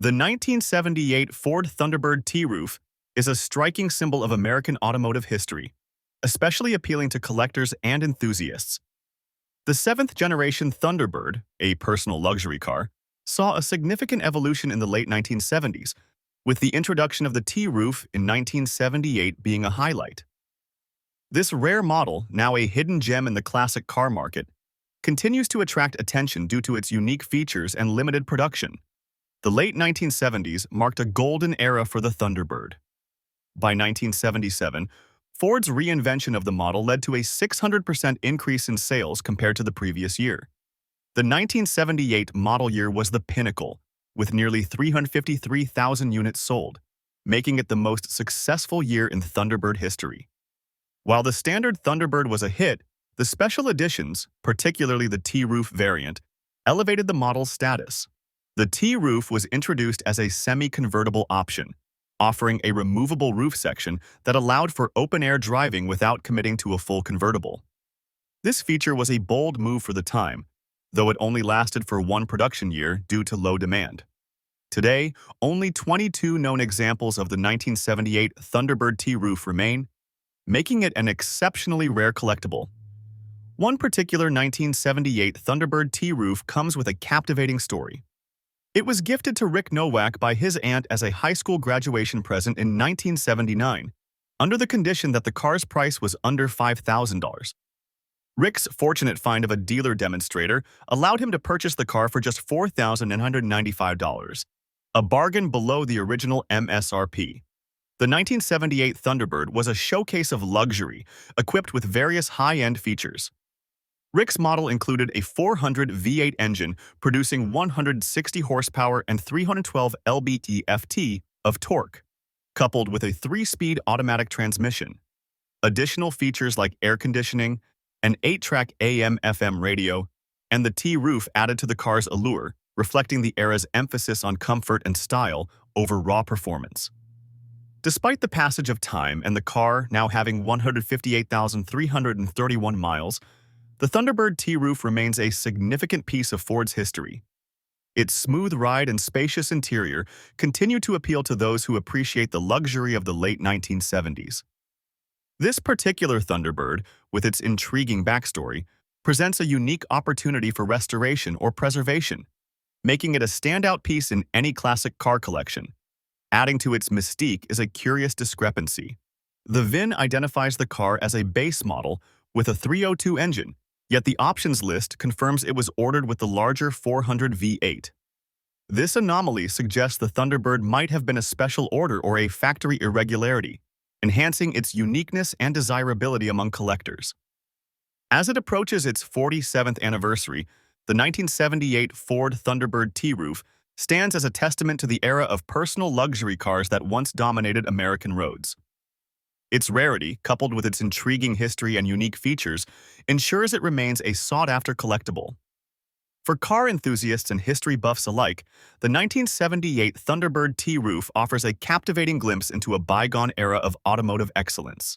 The 1978 Ford Thunderbird T-Roof is a striking symbol of American automotive history, especially appealing to collectors and enthusiasts. The seventh-generation Thunderbird, a personal luxury car, saw a significant evolution in the late 1970s, with the introduction of the T-Roof in 1978 being a highlight. This rare model, now a hidden gem in the classic car market, continues to attract attention due to its unique features and limited production. The late 1970s marked a golden era for the Thunderbird. By 1977, Ford's reinvention of the model led to a 600% increase in sales compared to the previous year. The 1978 model year was the pinnacle, with nearly 353,000 units sold, making it the most successful year in Thunderbird history. While the standard Thunderbird was a hit, the special editions, particularly the T-Roof variant, elevated the model's status. The T-Roof was introduced as a semi-convertible option, offering a removable roof section that allowed for open-air driving without committing to a full convertible. This feature was a bold move for the time, though it only lasted for one production year due to low demand. Today, only 22 known examples of the 1978 Thunderbird T-Roof remain, making it an exceptionally rare collectible. One particular 1978 Thunderbird T-Roof comes with a captivating story. It was gifted to Rick Nowak by his aunt as a high school graduation present in 1979, under the condition that the car's price was under $5,000. Rick's fortunate find of a dealer demonstrator allowed him to purchase the car for just $4,995, a bargain below the original MSRP. The 1978 Thunderbird was a showcase of luxury, equipped with various high-end features. Rick's model included a 400 V8 engine producing 160 horsepower and 312 lb-ft of torque, coupled with a 3-speed automatic transmission. Additional features like air conditioning, an 8-track AM/FM radio, and the T-Roof added to the car's allure, reflecting the era's emphasis on comfort and style over raw performance. Despite the passage of time and the car now having 158,331 miles, the Thunderbird T-Roof remains a significant piece of Ford's history. Its smooth ride and spacious interior continue to appeal to those who appreciate the luxury of the late 1970s. This particular Thunderbird, with its intriguing backstory, presents a unique opportunity for restoration or preservation, making it a standout piece in any classic car collection. Adding to its mystique is a curious discrepancy. The VIN identifies the car as a base model with a 302 engine, yet the options list confirms it was ordered with the larger 400 V8. This anomaly suggests the Thunderbird might have been a special order or a factory irregularity, enhancing its uniqueness and desirability among collectors. As it approaches its 47th anniversary, the 1978 Ford Thunderbird T-Roof stands as a testament to the era of personal luxury cars that once dominated American roads. Its rarity, coupled with its intriguing history and unique features, ensures it remains a sought-after collectible. For car enthusiasts and history buffs alike, the 1978 Thunderbird T-Roof offers a captivating glimpse into a bygone era of automotive excellence.